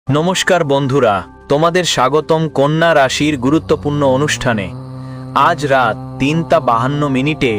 নমস্কার বন্ধুরা, তোমাদের স্বাগতম কন্যা রাশির গুরুত্বপূর্ণ অনুষ্ঠানে। আজ রাত 3:52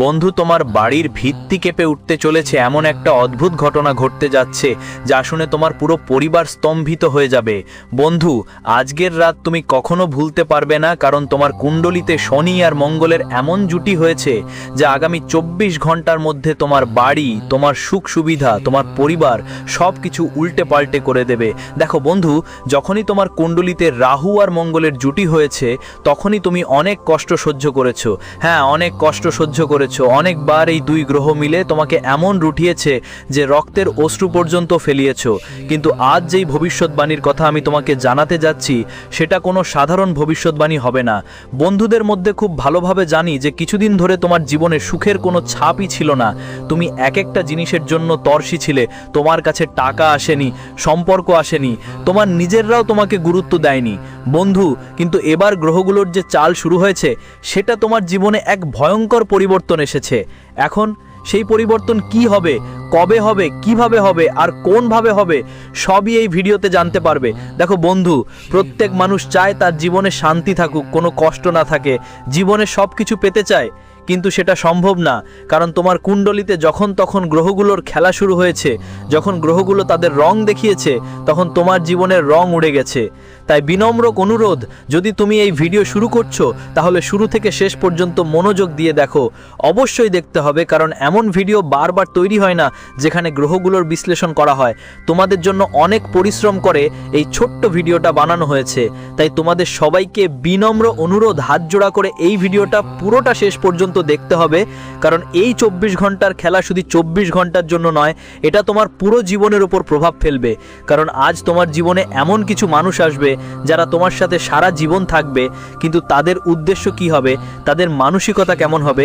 বন্ধু, তোমার বাড়ির ভিত্তি কেঁপে উঠতে চলেছে। এমন একটা অদ্ভুত ঘটনা ঘটতে যাচ্ছে যা শুনে তোমার পুরো পরিবার স্তম্ভিত হয়ে যাবে। বন্ধু, আজকের রাত তুমি কখনো ভুলতে পারবে না, কারণ তোমার কুণ্ডলিতে শনি আর মঙ্গলের এমন জুটি হয়েছে যা আগামী 24 ঘন্টার মধ্যে তোমার বাড়ি, তোমার সুখ সুবিধা, তোমার পরিবার সব কিছু উল্টে পাল্টে করে দেবে। দেখো বন্ধু, যখনই তোমার কুণ্ডলিতে রাহু আর মঙ্গলের জুটি হয়েছে তখনই তুমি অনেক কষ্ট সহ্য করেছো। হ্যাঁ, অনেক কষ্ট সহ্য করেছো। অনেকবার এই দুই গ্রহ মিলে তোমাকে এমন রুঠিয়েছে যে রক্তের অশ্রু পর্যন্ত ফেলিয়েছো। কিন্তু আজ যেই ভবিষ্যৎবাণীর কথা আমি তোমাকে জানাতে যাচ্ছি সেটা কোনো সাধারণ ভবিষ্যৎবাণী হবে না। বন্ধুদের মধ্যে খুব ভালোভাবে জানি যে কিছুদিন ধরে তোমার জীবনে সুখের কোনো ছাপই ছিল না। তুমি এক একটা জিনিসের জন্য তর্সি ছিলে। তোমার কাছে টাকা আসেনি, সম্পর্ক আসেনি, তোমার নিজেররাও তোমাকে গুরুত্ব দেয়নি বন্ধু। কিন্তু এবার গ্রহগুলোর যে চাল শুরু হয়েছে সেটা তোমার জীবনে এক ভয়ঙ্কর পরিবর্তন এসেছে। এখন সেই পরিবর্তন কি হবে, কবে হবে, কিভাবে হবে আর কোনভাবে হবে সবই এই ভিডিওতে জানতে পারবে। দেখো বন্ধু, প্রত্যেক মানুষ চায় তার জীবনে শান্তি থাকুক, কোনো কষ্ট না থাকে, জীবনে সব কিছু পেতে চায়, কিন্তু সেটা সম্ভব না। কারণ তোমার কুণ্ডলিতে যখন তখন গ্রহগুলোর খেলা শুরু হয়েছে, যখন গ্রহগুলো তাদের রং দেখিয়েছে তখন তোমার জীবনের রং উড়ে গেছে। তাই বিনম্র অনুরোধ, যদি তুমি এই ভিডিও শুরু করছো তাহলে শুরু থেকে শেষ পর্যন্ত মনোযোগ দিয়ে দেখো। অবশ্যই দেখতে হবে, কারণ এমন ভিডিও বারবার তৈরি হয় না যেখানে গ্রহগুলোর বিশ্লেষণ করা হয়। তোমাদের জন্য অনেক পরিশ্রম করে এই ছোট্ট ভিডিওটা বানানো হয়েছে। তাই তোমাদের সবাইকে বিনম্র অনুরোধ, হাত জোড়া করে এই ভিডিওটা পুরোটা শেষ পর্যন্ত দেখতে হবে। কারণ এই 24 ঘন্টার খেলা শুধু 24 ঘন্টার জন্য নয়, এটা তোমার পুরো জীবনের উপর প্রভাব ফেলবে। কারণ আজ তোমার জীবনে এমন কিছু মানুষ আসবে যারা তোমার সাথে সারা জীবন থাকবে, কিন্তু তাদের উদ্দেশ্য কি হবে, তাদের মানসিকতা কেমন হবে,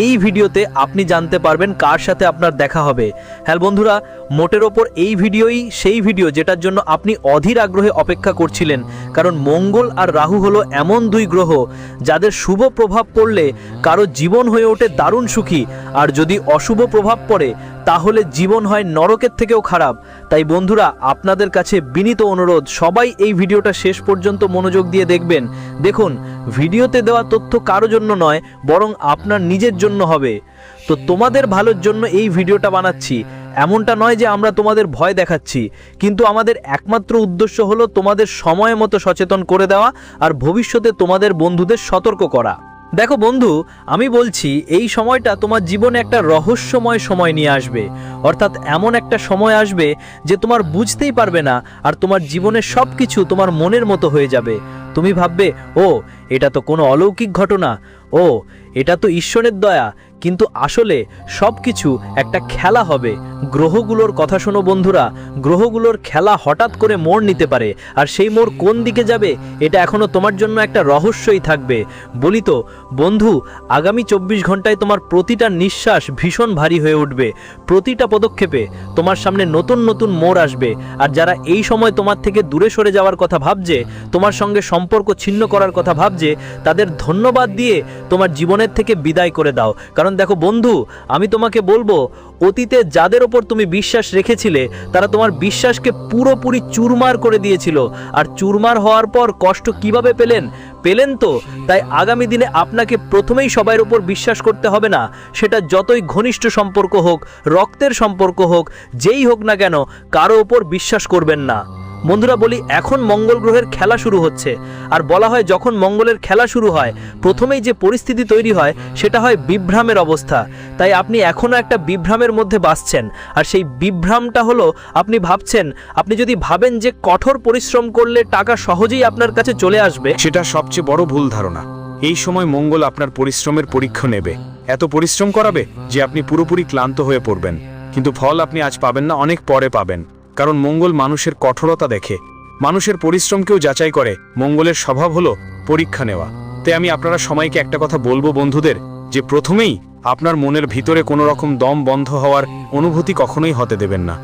এই ভিডিওতে আপনি জানতে পারবেন কার সাথে আপনার দেখা হবে। হ্যাঁ বন্ধুরা, মোটের ওপর এই ভিডিওই সেই ভিডিও যেটার জন্য আপনি অধীর আগ্রহে অপেক্ষা করছিলেন। কারণ মঙ্গল আর রাহু হলো এমন দুই গ্রহ যাদের শুভ প্রভাব পড়লে কারো জীবন হয়ে ওঠে দারুণ সুখী, আর যদি অশুভ প্রভাব পড়ে তাহলে জীবন হয় নরকের থেকেও খারাপ। তাই বন্ধুরা, আপনাদের কাছে বিনীত অনুরোধ, সবাই এই ভিডিওটা শেষ পর্যন্ত মনোযোগ দিয়ে দেখবেন। দেখুন, ভিডিওতে দেওয়া তথ্য কারো জন্য নয়, বরং আপনার নিজের জন্য হবে। তো তোমাদের ভালোর জন্য এই ভিডিওটা বানাচ্ছি। এমনটা নয় যে আমরা তোমাদের ভয় দেখাচ্ছি, কিন্তু আমাদের একমাত্র উদ্দেশ্য হলো তোমাদের সময় মতো সচেতন করে দেওয়া আর ভবিষ্যতে তোমাদের বন্ধুদের সতর্ক করা। দেখো বন্ধু, আমি বলছি এই সময়টা তোমার জীবনে একটা রহস্যময় সময় নিয়ে আসবে। অর্থাৎ এমন একটা সময় আসবে যে তোমার বুঝতেই পারবে না, আর তোমার জীবনের সব কিছু তোমার মনের মতো হয়ে যাবে। তুমি ভাববে, ও এটা তো কোনো অলৌকিক ঘটনা, ও এটা তো ঈশ্বরের দয়া। কিন্তু আসলে সব কিছু একটা খেলা হবে। গ্রহগুলোর কথা শোনো বন্ধুরা, গ্রহগুলোর খেলা হঠাৎ করে মোড় নিতে পারে, আর সেই মোড় কোন দিকে যাবে এটা এখনো তোমার জন্য একটা রহস্যই থাকবে। বলি তো বন্ধু, আগামী 24 ঘন্টায় তোমার প্রতিটা নিঃশ্বাস ভীষণ ভারী হয়ে উঠবে। প্রতিটা পদক্ষেপে তোমার সামনে নতুন নতুন মোড় আসবে। আর যারা এই সময় তোমার থেকে দূরে সরে যাওয়ার কথা ভাবছে, তোমার সঙ্গে সম্পর্ক ছিন্ন করার কথা ভাবছে, তাদের ধন্যবাদ দিয়ে তোমার জীবনের থেকে বিদায় করে দাও। কারণ দেখো বন্ধু, আমি তোমাকে বলবো, অতীতে যাদের ওপর তুমি বিশ্বাস রেখেছিলে তারা তোমার বিশ্বাসকে পুরোপুরি চুরমার করে দিয়েছিল। আর চুরমার হওয়ার পর কষ্ট কিভাবে পেলেন তো? তাই আগামী দিনে আপনাকে প্রথমেই সবার উপর বিশ্বাস করতে হবে না। সেটা যতই ঘনিষ্ঠ সম্পর্ক হোক, রক্তের সম্পর্ক হোক, যেই হোক না কেন, কারো ওপর বিশ্বাস করবেন না। বন্ধুরা বলি, এখন মঙ্গল গ্রহের খেলা শুরু হচ্ছে। আর বলা হয় যখন মঙ্গলের খেলা শুরু হয় প্রথমেই যে পরিস্থিতি তৈরি হয় সেটা হয় বিভ্রামের অবস্থা। তাই আপনি এখনও একটা বিভ্রামের মধ্যে বাসছেন। আর সেই বিভ্রামটা হলো, আপনি যদি ভাবেন যে কঠোর পরিশ্রম করলে টাকা সহজেই আপনার কাছে চলে আসবে, সেটা সবচেয়ে বড় ভুল ধারণা। এই সময় মঙ্গল আপনার পরিশ্রমের পরীক্ষা নেবে, এত পরিশ্রম করাবে যে আপনি পুরোপুরি ক্লান্ত হয়ে পড়বেন। কিন্তু ফল আপনি আজ পাবেন না, অনেক পরে পাবেন। কারণ মঙ্গল মানুষের কঠোরতা দেখে, মানুষের পরিশ্রমকেও যাচাই করে। মঙ্গলের স্বভাব হলো পরীক্ষা নেওয়া। তাই আমি আপনারা সবাইকে একটা কথা বলবো বন্ধুদের, যে প্রথমেই আপনার মনের ভিতরে কোনো রকম দম বন্ধ হওয়ার অনুভূতি কখনোই হতে দেবেন না।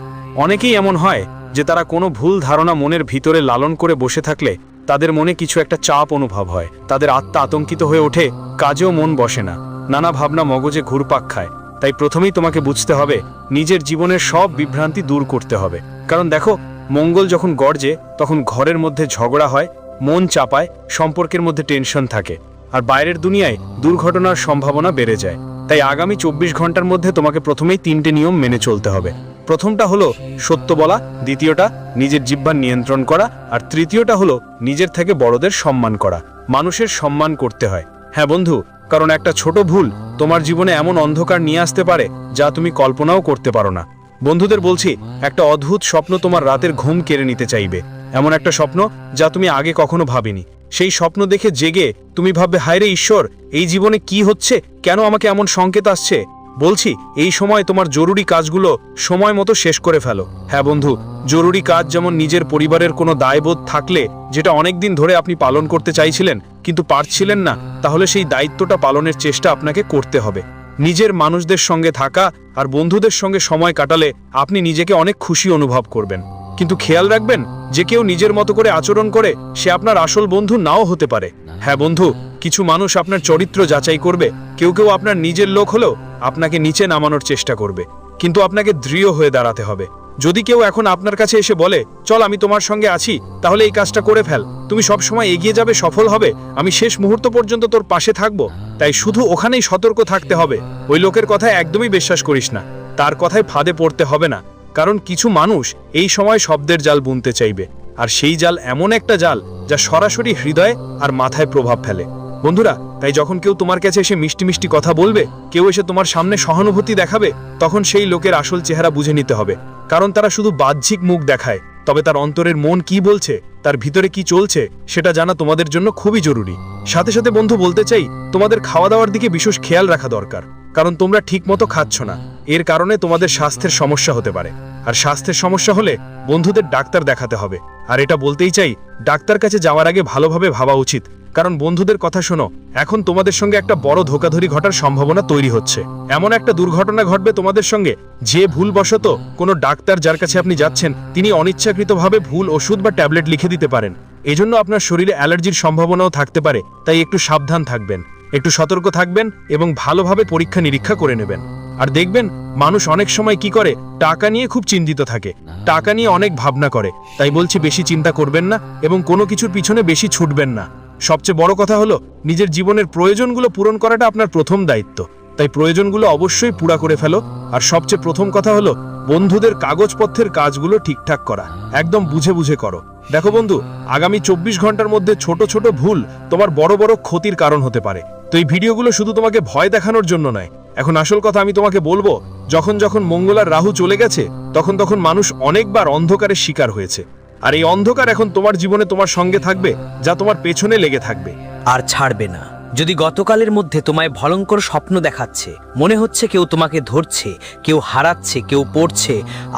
অনেকেই এমন হয় যে তারা কোনো ভুল ধারণা মনের ভিতরে লালন করে বসে থাকলে তাদের মনে কিছু একটা চাপ অনুভব হয়, তাদের আত্মা আতঙ্কিত হয়ে ওঠে, কাজেও মন বসে না, নানা ভাবনা মগজে ঘুরপাক খায়। তাই প্রথমেই তোমাকে বুঝতে হবে, নিজের জীবনের সব বিভ্রান্তি দূর করতে হবে। কারণ দেখো, মঙ্গল যখন গর্জে তখন ঘরের মধ্যে ঝগড়া হয়, মন চাপায়, সম্পর্কের মধ্যে টেনশন থাকে, আর বাইরের দুনিয়ায় দুর্ঘটনার সম্ভাবনা বেড়ে যায়। তাই আগামী 24 ঘন্টার মধ্যে তোমাকে প্রথমেই 3টে নিয়ম মেনে চলতে হবে। প্রথমটা হলো সত্য বলা, দ্বিতীয়টা নিজের জিহ্বার নিয়ন্ত্রণ করা, আর তৃতীয়টা হলো নিজের থেকে বড়দের সম্মান করা। মানুষের সম্মান করতে হয়, হ্যাঁ বন্ধু, কারণ একটা ছোট ভুল তোমার জীবনে এমন অন্ধকার নিয়ে আসতে পারে যা তুমি কল্পনাও করতে পারো না। বন্ধুদের বলছি, একটা অদ্ভুত স্বপ্ন তোমার রাতের ঘুম কেড়ে নিতে চাইবে, এমন একটা স্বপ্ন যা তুমি আগে কখনো ভাবিনি। সেই স্বপ্ন দেখে জেগে তুমি ভাববে, হায় রে ঈশ্বর, এই জীবনে কি হচ্ছে, কেন আমাকে এমন সংকেত আসছে। বলছি, এই সময় তোমার জরুরি কাজগুলো সময় মতো শেষ করে ফেলো। হ্যাঁ বন্ধু, জরুরি কাজ যেমন নিজের পরিবারের কোনো দায়বোধ থাকলে যেটা অনেকদিন ধরে আপনি পালন করতে চাইছিলেন কিন্তু পারছিলেন না, তাহলে সেই দায়িত্বটা পালনের চেষ্টা আপনাকে করতে হবে। নিজের মানুষদের সঙ্গে থাকা আর বন্ধুদের সঙ্গে সময় কাটালে আপনি নিজেকে অনেক খুশি অনুভব করবেন। কিন্তু খেয়াল রাখবেন, যে কেউ নিজের মতো করে আচরণ করে সে আপনার আসল বন্ধু নাও হতে পারে। হ্যাঁ বন্ধু, কিছু মানুষ আপনার চরিত্র যাচাই করবে, কেউ কেউ আপনার নিজের লোক হলেও আপনাকে নিচে নামানোর চেষ্টা করবে, কিন্তু আপনাকে দৃঢ় হয়ে দাঁড়াতে হবে। যদি কেউ এখন আপনার কাছে এসে বলে, চল আমি তোমার সঙ্গে আছি, তাহলে এই কাজটা করে ফেল, তুমি সব সময় এগিয়ে যাবে, সফল হবে, আমি শেষ মুহূর্ত পর্যন্ত তোর পাশে থাকবো, তাই শুধু ওখানেই সতর্ক থাকতে হবে। ওই লোকের কথা একদমই বিশ্বাস করিস না, তার কথায় ফাঁদে পড়তে হবে না, কারণ কিছু মানুষ এই সময় শব্দের জাল বুনতে চাইবে, আর সেই জাল এমন একটা জাল যা সরাসরি হৃদয়ে আর মাথায় প্রভাব ফেলে। বন্ধুরা, তাই যখন কেউ তোমার কাছে এসে মিষ্টি মিষ্টি কথা বলবে, কেউ এসে তোমার সামনে সহানুভূতি দেখাবে, তখন সেই লোকের আসল চেহারা বুঝে নিতে হবে, কারণ তারা শুধু বাহ্যিক মুখ দেখায়, তবে তার অন্তরের মন কি বলছে, তার ভিতরে কি চলছে সেটা জানা তোমাদের জন্য খুবই জরুরি। সাথে সাথে বন্ধু বলতে চাই, তোমাদের খাওয়া দাওয়ার দিকে বিশেষ খেয়াল রাখা দরকার, কারণ তোমরা ঠিকমতো খাচ্ছ না, এর কারণে তোমাদের স্বাস্থ্যের সমস্যা হতে পারে, আর স্বাস্থ্যের সমস্যা হলে বন্ধুদের ডাক্তার দেখাতে হবে। আর এটা বলতেই চাই, ডাক্তার কাছে যাওয়ার আগে ভালোভাবে ভাবা উচিত, কারণ বন্ধুদের কথা শোনো, এখন তোমাদের সঙ্গে একটা বড় ধোঁকাধড়ি ঘটার সম্ভাবনা তৈরি হচ্ছে। এমন একটা দুর্ঘটনা ঘটবে তোমাদের সঙ্গে যে ভুলবশত কোনো ডাক্তার যার কাছে আপনি যাচ্ছেন তিনি অনিচ্ছাকৃতভাবে ভুল ওষুধ বা ট্যাবলেট লিখে দিতে পারেন। এজন্য আপনার শরীরে অ্যালার্জির সম্ভাবনাও থাকতে পারে, তাই একটু সাবধান থাকবেন, একটু সতর্ক থাকবেন এবং ভালোভাবে পরীক্ষা নিরীক্ষা করে নেবেন। আর দেখবেন, মানুষ অনেক সময় কি করে, টাকা নিয়ে খুব চিন্তিত থাকে, টাকা নিয়ে অনেক ভাবনা করে। তাই বলছি, বেশি চিন্তা করবেন না এবং কোনো কিছুর পিছনে বেশি ছুটবেন না। সবচেয়ে বড় কথা হলো, নিজের জীবনের প্রয়োজনগুলো পূরণ করাটা আপনার প্রথম দায়িত্ব, তাই প্রয়োজনগুলো অবশ্যই পুরা করে ফেলো। আর সবচেয়ে প্রথম কথা হলো, বন্ধুদের কাগজপত্রের কাজগুলো ঠিকঠাক করা, একদম বুঝে বুঝে করো। দেখো বন্ধু, আগামী 24 ঘন্টার মধ্যে ছোট ছোট ভুল তোমার বড় বড় ক্ষতির কারণ হতে পারে। তো এই ভিডিওগুলো শুধু তোমাকে ভয় দেখানোর জন্য নয়। এখন আসল কথা আমি তোমাকে বলবো, যখন যখন মঙ্গল আর রাহু চলে গেছে, তখন তখন মানুষ অনেকবার অন্ধকারের শিকার হয়েছে, আর এই অন্ধকার এখন তোমার জীবনে তোমার সঙ্গে থাকবে, যা তোমার পেছনে লেগে থাকবে আর ছাড়বে না। যদি গতকালের মধ্যে তোমায় ভয়ঙ্কর স্বপ্ন দেখাচ্ছে, মনে হচ্ছে কেউ তোমাকে ধরছে, কেউ হারাচ্ছে, কেউ পড়ছে,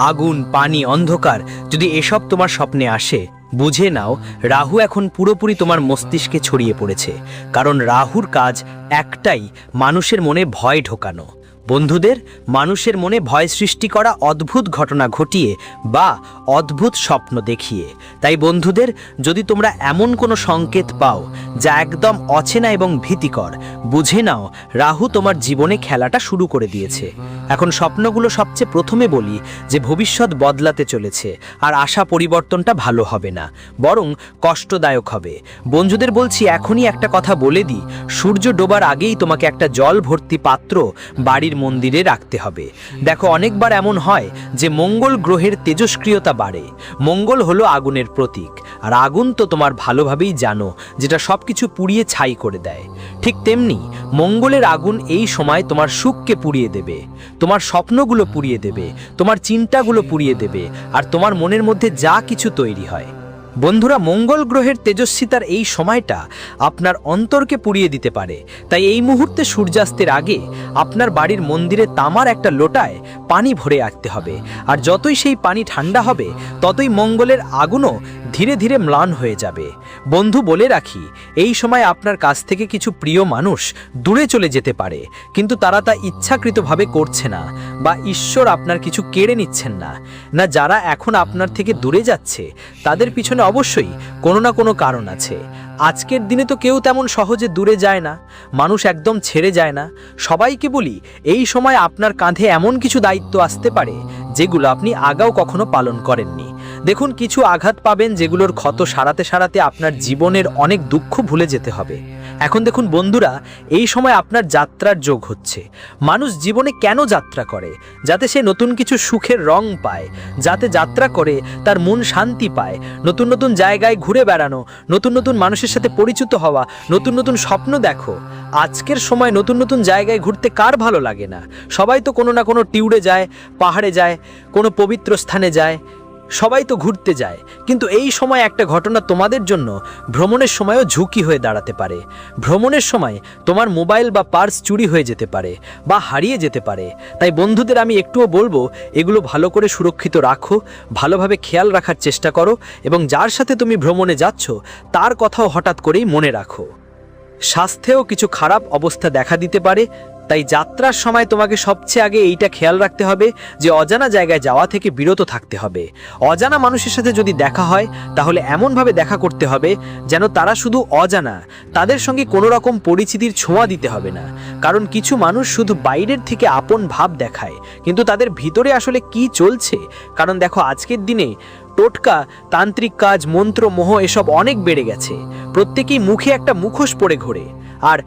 আগুন, পানি, অন্ধকার, যদি এসব তোমার স্বপ্নে আসে, বুঝে নাও রাহু এখন পুরোপুরি তোমার মস্তিষ্কে ছড়িয়ে পড়েছে। কারণ রাহুর কাজ একটাই, মানুষের মনে ভয় ঢোকানো। বন্ধুদের, মানুষের মনে ভয় সৃষ্টি করা, অদ্ভুত ঘটনা ঘটিয়ে বা অদ্ভুত স্বপ্ন দেখিয়ে। তাই বন্ধুদের, যদি তোমরা এমন কোনো সংকেত পাও যা একদম অচেনা এবং ভীতিকর, বুঝে নাও রাহু তোমার জীবনে খেলাটা শুরু করে দিয়েছে। এখন স্বপ্নগুলো সবচেয়ে প্রথমে বলি যে ভবিষ্যৎ বদলাতে চলেছে, আর আশা পরিবর্তনটা ভালো হবে না, বরং কষ্টদায়ক হবে। বন্ধুদের বলছি, এখনই একটা কথা বলে দিই, সূর্য ডোবার আগেই তোমাকে একটা জল ভর্তি পাত্র বাড়ির মন্দিরে রাখতে হবে। দেখো, অনেকবার এমন হয় যে মঙ্গল গ্রহের তেজস্ক্রিয়তা বাড়ে। মঙ্গল হলো আগুনের প্রতীক, আর আগুন তো তোমার ভালোভাবেই জানো, যেটা সবকিছু পুড়িয়ে ছাই করে দেয়। ঠিক তেমনি মঙ্গলের আগুন এই সময় তোমার সুখকে পুড়িয়ে দেবে, তোমার স্বপ্নগুলো পুড়িয়ে দেবে, তোমার চিন্তাগুলো পুড়িয়ে দেবে, আর তোমার মনের মধ্যে যা কিছু তৈরি হয়। বন্ধুরা, মঙ্গল গ্রহের তেজস্বিতার এই সময়টা আপনার অন্তরকে পুড়িয়ে দিতে পারে। তাই এই মুহূর্তে সূর্যাস্তের আগে আপনার বাড়ির মন্দিরে তামার একটা লোটায় পানি ভরে রাখতে হবে। আর যতই সেই পানি ঠান্ডা হবে, ততই মঙ্গলের আগুনও ধীরে ধীরে ম্লান হয়ে যাবে। বন্ধু, বলে রাখি, এই সময় আপনার কাছ থেকে কিছু প্রিয় মানুষ দূরে চলে যেতে পারে, কিন্তু তারা তা ইচ্ছাকৃতভাবে করছে না, বা ঈশ্বর আপনার কিছু কেড়ে নিচ্ছেন না। যারা এখন আপনার থেকে দূরে যাচ্ছে, তাদের পিছনে অবশ্যই কোনো না কোনো কারণ আছে। আজকের দিনে তো কেউ তেমন সহজে দূরে যায় না, মানুষ একদম ছেড়ে যায় না। সবাইকে বলি, এই সময় আপনার কাঁধে এমন কিছু দায়িত্ব আসতে পারে যেগুলো আপনি আগাও কখনো পালন করেননি। দেখুন, কিছু আঘাত পাবেন যেগুলোর ক্ষত সারাতে সারাতে আপনার জীবনের অনেক দুঃখ ভুলে যেতে হবে। এখন দেখুন বন্ধুরা, এই সময় আপনার যাত্রার যোগ হচ্ছে। মানুষ জীবনে কেন যাত্রা করে? যাতে সে নতুন কিছু সুখের রং পায়, যাতে যাত্রা করে তার মন শান্তি পায়, নতুন নতুন জায়গায় ঘুরে বেড়ানো, নতুন নতুন মানুষের সাথে পরিচিত হওয়া, নতুন নতুন স্বপ্ন দেখো। আজকের সময় নতুন নতুন জায়গায় ঘুরতে কার ভালো লাগে না? সবাই তো কোনো না কোনো টিউরে যায়, পাহাড়ে যায়, কোনো পবিত্র স্থানে যায়, সবাই তো ঘুরতে যায়। কিন্তু এই সময় একটা ঘটনা তোমাদের জন্য ভ্রমণের সময়ও ঝুঁকি হয়ে দাঁড়াতে পারে। ভ্রমণের সময় তোমার মোবাইল বা পার্স চুরি হয়ে যেতে পারে বা হারিয়ে যেতে পারে। তাই বন্ধুদের আমি একটুও বলবো, এগুলো ভালো করে সুরক্ষিত রাখো, ভালোভাবে খেয়াল রাখার চেষ্টা করো, এবং যার সাথে তুমি ভ্রমণে যাচ্ছ তার কথাও হঠাৎ করেই মনে রাখো। স্বাস্থ্যেও কিছু খারাপ অবস্থা দেখা দিতে পারে, তাই যাত্রার সময় তোমাকে সবচেয়ে আগে এইটা খেয়াল রাখতে হবে যে অজানা জায়গায় যাওয়া থেকে বিরত থাকতে হবে। অজানা মানুষের সাথে যদি দেখা হয় তাহলে এমনভাবে দেখা করতে হবে যেন তারা শুধু অজানা, তাদের সঙ্গে কোনো রকম পরিচিতির ছোঁয়া দিতে হবে না। কারণ কিছু মানুষ শুধু বাইরের থেকে আপন ভাব দেখায়, কিন্তু তাদের ভিতরে আসলে কি চলছে। কারণ দেখো, আজকের দিনে টোটকা, তান্ত্রিক কাজ, মন্ত্র, মোহ এসব অনেক বেড়ে গেছে। প্রত্যেকেই মুখে একটা মুখোশ পরে ঘোরে, আর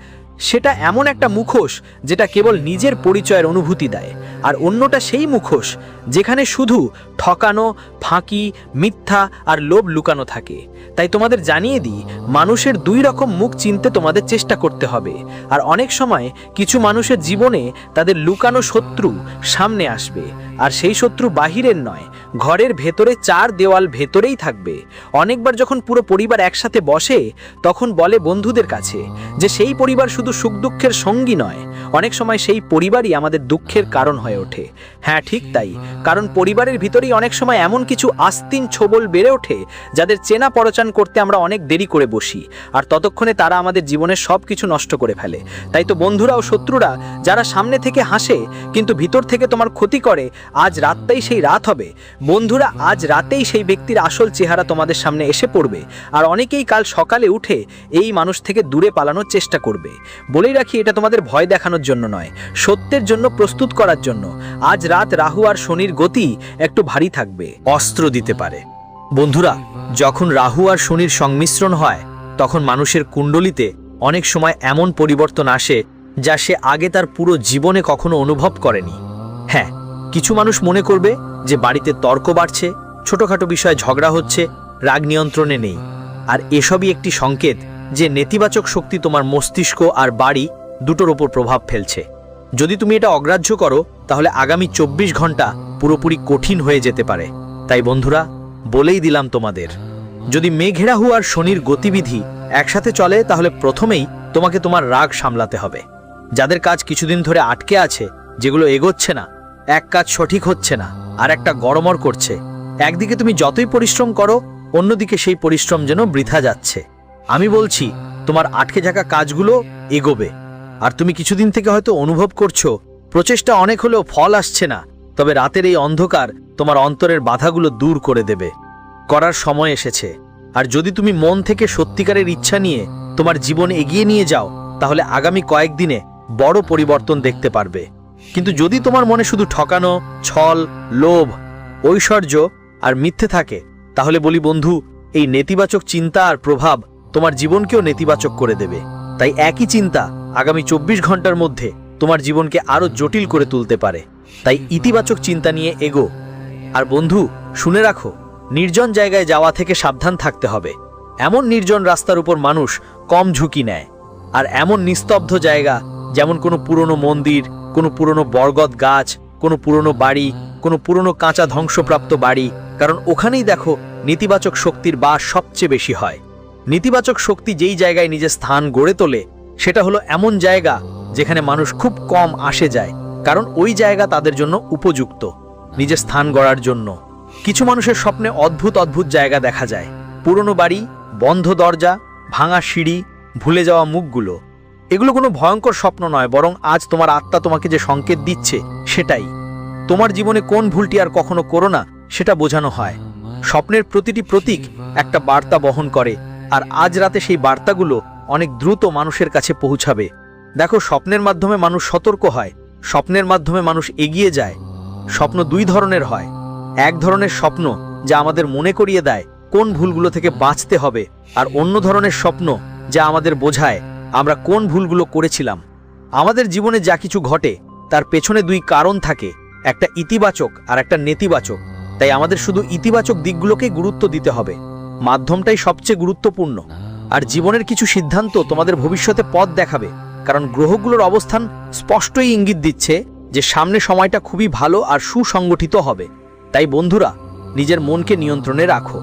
সেটা এমন একটা মুখোশ যেটা কেবল নিজের পরিচয়ের অনুভূতি দেয়, আর অন্যটা সেই মুখোশ যেখানে শুধু ঠকানো, ফাঁকি, মিথ্যা আর লোভ লুকানো থাকে। তাই তোমাদের জানিয়ে দিই, মানুষের দুই রকম মুখ চিনতে তোমাদের চেষ্টা করতে হবে। আর অনেক সময় কিছু মানুষের জীবনে তাদের লুকানো শত্রু সামনে আসবে, আর সেই শত্রু বাহিরের নয়, ঘরের ভেতরে, চার দেওয়াল ভেতরেই থাকবে। অনেকবার যখন পুরো পরিবার একসাথে বসে তখন বলে বন্ধুদের কাছে যে সেই পরিবার শুধু সুখ দুঃখের সঙ্গী নয়, অনেক সময় সেই পরিবারই আমাদের দুঃখের কারণ হয়ে ওঠে। হ্যাঁ, ঠিক তাই। কারণ পরিবারের ভিতরেই অনেক সময় এমন কিছু আস্তিন ছোবল বেড়ে ওঠে যাদের চেনা পরচান করতে আমরা অনেক দেরি করে বসি, আর ততক্ষণে তারা আমাদের জীবনের সব কিছু নষ্ট করে ফেলে। তাই তো বন্ধুরা ও শত্রুরা যারা সামনে থেকে হাসে কিন্তু ভিতর থেকে তোমার ক্ষতি করে, আজ রাতটাই সেই রাত হবে। বন্ধুরা, আজ রাতেই সেই ব্যক্তির আসল চেহারা তোমাদের সামনে এসে পড়বে, আর অনেকেই কাল সকালে উঠে এই মানুষ থেকে দূরে পালানোর চেষ্টা করবে। বলেই রাখি, এটা তোমাদের ভয় দেখানোর জন্য নয়, সত্যের জন্য প্রস্তুত করার জন্য। আজ রাত রাহু আর শনির গতি একটু ভারী থাকবে, অস্ত্র দিতে পারে। বন্ধুরা, যখন রাহু আর শনির সংমিশ্রণ হয় তখন মানুষের কুণ্ডলিতে অনেক সময় এমন পরিবর্তন আসে যা সে আগে তার পুরো জীবনে কখনো অনুভব করেনি। হ্যাঁ, কিছু মানুষ মনে করবে যে বাড়িতে তর্ক বাড়ছে, ছোটখাটো বিষয়ে ঝগড়া হচ্ছে, রাগ নিয়ন্ত্রণে নেই। আর এসবই একটি সংকেত যে নেতিবাচক শক্তি তোমার মস্তিষ্ক আর বাড়ি দুটোর ওপর প্রভাব ফেলছে। যদি তুমি এটা অগ্রাহ্য করো তাহলে আগামী 24 ঘন্টা পুরোপুরি কঠিন হয়ে যেতে পারে। তাই বন্ধুরা, বলেই দিলাম তোমাদের, যদি মেঘরাহু আর শনির গতিবিধি একসাথে চলে তাহলে প্রথমেই তোমাকে তোমার রাগ সামলাতে হবে। যাদের কাজ কিছুদিন ধরে আটকে আছে, যেগুলো এগোচ্ছে না, এক কাজ সঠিক হচ্ছে না আর একটা গড়মড় করছে, একদিকে তুমি যতই পরিশ্রম করো অন্যদিকে সেই পরিশ্রম যেন বৃথা যাচ্ছে। আমি বলছি, তোমার আটকে থাকা কাজগুলো এগোবে। আর তুমি কিছুদিন থেকে হয়তো অনুভব করছো প্রচেষ্টা অনেক হলেও ফল আসছে না, তবে রাতের এই অন্ধকার তোমার অন্তরের বাধাগুলো দূর করে দেবে। করার সময় এসেছে। আর যদি তুমি মন থেকে সত্যিকারের ইচ্ছা নিয়ে তোমার জীবন এগিয়ে নিয়ে যাও তাহলে আগামী কয়েকদিনে বড় পরিবর্তন দেখতে পারবে। কিন্তু যদি তোমার মনে শুধু ঠকানো, ছল, লোভ, ঐশ্বর্য আর মিথ্যে থাকে তাহলে বলি বন্ধু, এই নেতিবাচক চিন্তা আর প্রভাব তোমার জীবনকেও নেতিবাচক করে দেবে। তাই একই চিন্তা আগামী 24 ঘন্টার মধ্যে তোমার জীবনকে আরো জটিল করে তুলতে পারে। তাই ইতিবাচক চিন্তা নিয়ে এগো। আর বন্ধু, শুনে রাখো, নির্জন জায়গায় যাওয়া থেকে সাবধান থাকতে হবে। এমন নির্জন রাস্তার উপর মানুষ কম ঝুঁকি নেয়। আর এমন নিস্তব্ধ জায়গা, যেমন কোনো পুরনো মন্দির, কোনো পুরনো বরগদ গাছ, কোনো পুরনো বাড়ি, কোনো পুরনো কাঁচা ধ্বংসপ্রাপ্ত বাড়ি, কারণ ওখানেই দেখো নেতিবাচক শক্তির বাস সবচেয়ে বেশি হয়। নেতিবাচক শক্তি যেই জায়গায় নিজের স্থান গড়ে তোলে সেটা হলো এমন জায়গা যেখানে মানুষ খুব কম আসে যায়, কারণ ওই জায়গা তাদের জন্য উপযুক্ত নিজের স্থান গড়ার জন্য। কিছু মানুষের স্বপ্নে অদ্ভুত অদ্ভুত জায়গা দেখা যায়, পুরনো বাড়ি, বন্ধ দরজা, ভাঙা সিঁড়ি, ভুলে যাওয়া মুখগুলো। এগুলো কোনো ভয়ঙ্কর স্বপ্ন নয়, বরং আজ তোমার আত্মা তোমাকে যে সংকেত দিচ্ছে সেটাই। তোমার জীবনে কোন ভুলটি আর কখনো করো না সেটা বোঝানো হয়। স্বপ্নের প্রতিটি প্রতীক একটা বার্তা বহন করে, আর আজ রাতে সেই বার্তাগুলো অনেক দ্রুত মানুষের কাছে পৌঁছাবে। দেখো, স্বপ্নের মাধ্যমে মানুষ সতর্ক হয়, স্বপ্নের মাধ্যমে মানুষ এগিয়ে যায়। স্বপ্ন দুই ধরনের হয়। এক ধরনের স্বপ্ন যা আমাদের মনে করিয়ে দেয় কোন ভুলগুলো থেকে বাঁচতে হবে, আর অন্য ধরনের স্বপ্ন যা আমাদের বোঝায় আমরা কোন ভুলগুলো করেছিলাম। আমাদের জীবনে যা কিছু ঘটে তার পেছনে দুই কারণ থাকে, একটা ইতিবাচক আর একটা নেতিবাচক। তাই আমাদের শুধু ইতিবাচক দিকগুলোকেই গুরুত্ব দিতে হবে। মাধ্যমটাই সবচেয়ে গুরুত্বপূর্ণ। আর জীবনের কিছু সিদ্ধান্ত তোমাদের ভবিষ্যতে পথ দেখাবে, কারণ গ্রহগুলোর অবস্থান স্পষ্টই ইঙ্গিত দিচ্ছে যে সামনে সময়টা খুবই ভালো আর সুসংগঠিত হবে। তাই বন্ধুরা, নিজের মনকে নিয়ন্ত্রণে রাখো।